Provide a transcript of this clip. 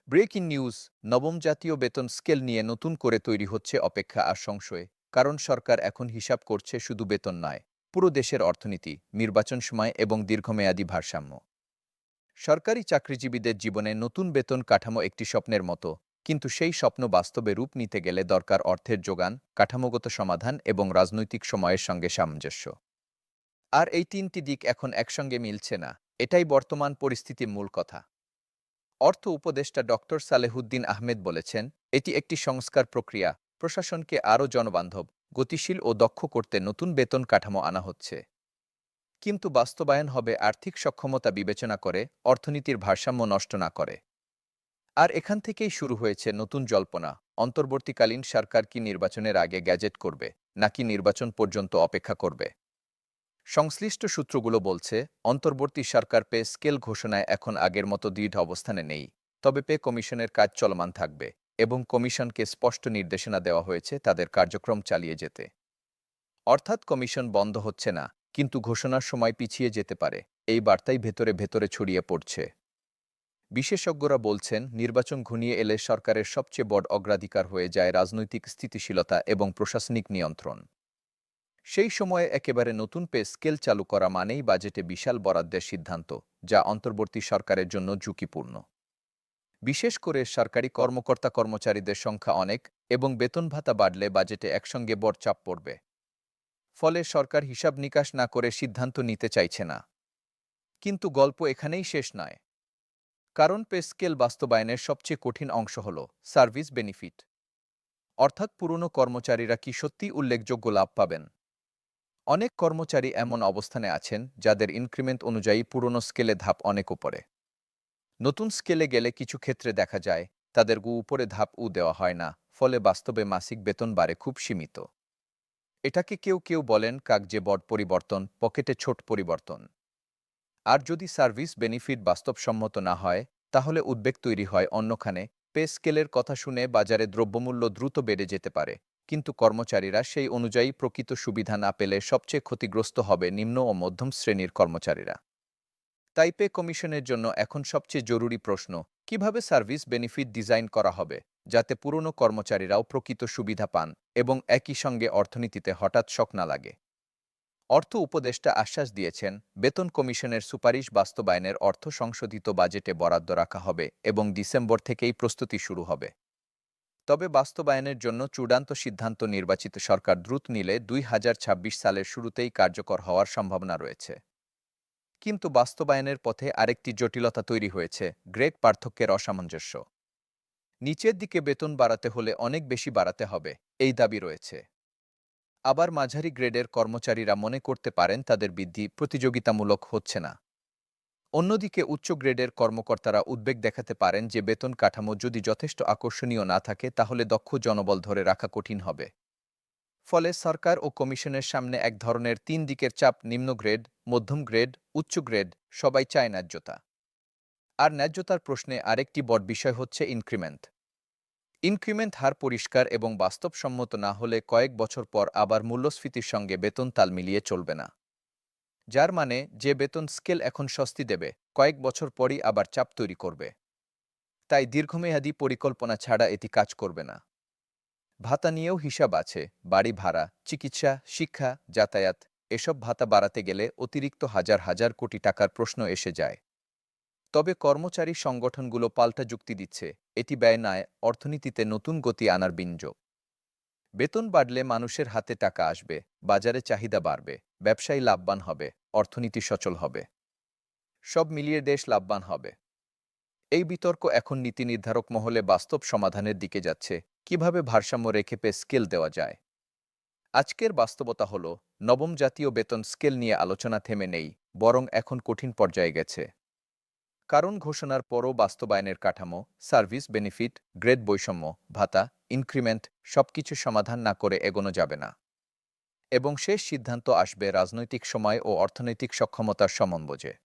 Breaking news. নবম জাতীয় বেতন স্কেল নিয়ে নতুন করে তৈরি হচ্ছে অপেক্ষা আর সংশয়। কারণ সরকার এখন হিসাব করছে শুধু বেতন নয়, পুরো দেশের অর্থনীতি, নির্বাচন সময় এবং দীর্ঘমেয়াদী ভারসাম্য। সরকারি চাকরিজীবীদের জীবনে নতুন বেতন কাঠামো একটি স্বপ্নের মতো, কিন্তু সেই স্বপ্ন বাস্তবে রূপ নিতে গেলে দরকার অর্থের যোগান, কাঠামোগত সমাধান এবং রাজনৈতিক সময়ের সঙ্গে সামঞ্জস্য। আর এই তিনটি দিক এখন একসঙ্গে মিলছে না। এটাই বর্তমান পরিস্থিতির মূল কথা। অর্থ উপদেষ্টা ডক্টর সালেহুদ্দিন আহমেদ বলেছেন, এটি একটি সংস্কার প্রক্রিয়া। প্রশাসনকে আরও জনবান্ধব, গতিশীল ও দক্ষ করতে নতুন বেতন কাঠামো আনা হচ্ছে। কিন্তু বাস্তবায়ন হবে আর্থিক সক্ষমতা বিবেচনা করে, অর্থনীতির ভারসাম্য নষ্ট না করে। আর এখান থেকেই শুরু হয়েছে নতুন জল্পনা। অন্তর্বর্তীকালীন সরকার কি নির্বাচনের আগে গ্যাজেট করবে, নাকি নির্বাচন পর্যন্ত অপেক্ষা করবে? সংশ্লিষ্ট সূত্রগুলো বলছে, অন্তর্বর্তী সরকার পে স্কেল ঘোষণায় এখন আগের মতো দৃঢ় অবস্থানে নেই। তবে পে কমিশনের কাজ চলমান থাকবে এবং কমিশনকে স্পষ্ট নির্দেশনা দেওয়া হয়েছে তাদের কার্যক্রম চালিয়ে যেতে। অর্থাৎ কমিশন বন্ধ হচ্ছে না, কিন্তু ঘোষণার সময় পিছিয়ে যেতে পারে। এই বার্তাই ভেতরে ভেতরে ছড়িয়ে পড়ছে। বিশেষজ্ঞরা বলছেন, নির্বাচন ঘনিয়ে এলে সরকারের সবচেয়ে বড় অগ্রাধিকার হয়ে যায় রাজনৈতিক স্থিতিশীলতা এবং প্রশাসনিক নিয়ন্ত্রণ। সেই সময়ে একেবারে নতুন পে স্কেল চালু করা মানেই বাজেটে বিশাল বরাদ্দের সিদ্ধান্ত, যা অন্তর্বর্তী সরকারের জন্য ঝুঁকিপূর্ণ। বিশেষ করে সরকারি কর্মকর্তা-কর্মচারীদের সংখ্যা অনেক, এবং বেতন ভাতা বাড়লে বাজেটে একসঙ্গে বড় চাপ পড়বে। ফলে সরকার হিসাব নিকাশ না করে সিদ্ধান্ত নিতে চাইছে না। কিন্তু গল্প এখানেই শেষ নয়। কারণ পে স্কেল বাস্তবায়নের সবচেয়ে কঠিন অংশ হল সার্ভিস বেনিফিট। অর্থাৎ পুরনো কর্মচারীরা কি সত্যিই উল্লেখযোগ্য লাভ পাবেন? অনেক কর্মচারী এমন অবস্থানে আছেন যাদের ইনক্রিমেন্ট অনুযায়ী পুরনো স্কেলে ধাপ অনেক উপরে। নতুন স্কেলে গেলে কিছু ক্ষেত্রে দেখা যায় তাদের উপরে ধাপ দেওয়া হয় না, ফলে বাস্তবে মাসিক বেতন বাড়ে খুব সীমিত। এটাকে কেউ কেউ বলেন কাগজে বড় পরিবর্তন, পকেটে ছোট পরিবর্তন। আর যদি সার্ভিস বেনিফিট বাস্তবসম্মত না হয়, তাহলে উদ্বেগ তৈরি হয় অন্যখানে। পে স্কেলের কথা শুনে বাজারে দ্রব্যমূল্য দ্রুত বেড়ে যেতে পারে, কিন্তু কর্মচারীরা সেই অনুযায়ী প্রকৃত সুবিধা না পেলে সবচেয়ে ক্ষতিগ্রস্ত হবে নিম্ন ও মধ্যম শ্রেণীর কর্মচারীরা। তাই পে কমিশনের জন্য এখন সবচেয়ে জরুরি প্রশ্ন, কিভাবে সার্ভিস বেনিফিট ডিজাইন করা হবে যাতে পুরনো কর্মচারীরাও প্রকৃত সুবিধা পান এবং একই সঙ্গে অর্থনীতিতে হঠাৎ শক না লাগে। অর্থ উপদেষ্টা আশ্বাস দিয়েছেন, বেতন কমিশনের সুপারিশ বাস্তবায়নের অর্থ সংশোধিত বাজেটে বরাদ্দ রাখা হবে এবং ডিসেম্বর থেকেই প্রস্তুতি শুরু হবে। তবে বাস্তবায়নের জন্য চূড়ান্ত সিদ্ধান্ত নির্বাচিত সরকার দ্রুত নিলে ২০২৬ সালের শুরুতেই কার্যকর হওয়ার সম্ভাবনা রয়েছে। কিন্তু বাস্তবায়নের পথে আরেকটি জটিলতা তৈরি হয়েছে, গ্রেড পার্থক্যের অসামঞ্জস্য। নিচের দিকে বেতন বাড়াতে হলে অনেক বেশি বাড়াতে হবে, এই দাবি রয়েছে। আবার মাঝারি গ্রেডের কর্মচারীরা মনে করতে পারেন তাদের বৃদ্ধি প্রতিযোগিতামূলক হচ্ছে না। অন্যদিকে উচ্চ গ্রেডের কর্মকর্তারা উদ্বেগ দেখাতে পারেন যে বেতন কাঠামো যদি যথেষ্ট আকর্ষণীয় না থাকে তাহলে দক্ষ জনবল ধরে রাখা কঠিন হবে। ফলে সরকার ও কমিশনের সামনে এক ধরনের তিন দিকের চাপ, নিম্ন গ্রেড, মধ্যম গ্রেড, উচ্চ গ্রেড, সবাই চায় ন্যায্যতা। আর ন্যায্যতার প্রশ্নে আরেকটি বড় বিষয় হচ্ছে ইনক্রিমেন্ট। ইনক্রিমেন্ট হার পরিষ্কার এবং বাস্তবসম্মত না হলে কয়েক বছর পর আবার মূল্যস্ফীতির সঙ্গে বেতন তাল মিলিয়ে চলবে না। যার মানে যে বেতন স্কেল এখন স্বস্তি দেবে, কয়েক বছর পরই আবার চাপ তৈরি করবে। তাই দীর্ঘমেয়াদী পরিকল্পনা ছাড়া এটি কাজ করবে না। ভাতা নিয়েও হিসাব আছে। বাড়ি ভাড়া, চিকিৎসা, শিক্ষা, যাতায়াত, এসব ভাতা বাড়াতে গেলে অতিরিক্ত হাজার হাজার কোটি টাকার প্রশ্ন এসে যায়। তবে কর্মচারী সংগঠনগুলো পাল্টা যুক্তি দিচ্ছে, এটি ব্যয় নয়, অর্থনীতিতে নতুন গতি আনার বিনিয়োগ। বেতন বাড়লে মানুষের হাতে টাকা আসবে, বাজারে চাহিদা বাড়বে, ব্যবসায়ী লাভবান হবে, অর্থনীতি সচল হবে। সব মিলিয়ে দেশ লাভবান হবে। এই বিতর্ক এখন নীতি নির্ধারক মহলে বাস্তব সমাধানের দিকে যাচ্ছে, কিভাবে ভারসাম্য রেখে পে স্কেল দেওয়া যায়। আজকের বাস্তবতা হল, নবম জাতীয় বেতন স্কেল নিয়ে আলোচনা থেমে নেই, বরং এখন কঠিন পর্যায়ে গেছে। কারণ ঘোষণার পরও বাস্তবায়নের কাঠামো, সার্ভিস বেনিফিট, গ্রেড বৈষম্য, ভাতা, ইনক্রিমেন্ট সবকিছু সমাধান না করে এগোনো যাবে না। এবং শেষ সিদ্ধান্ত আসবে রাজনৈতিক সময় ও অর্থনৈতিক সক্ষমতার সমন্বয়ে।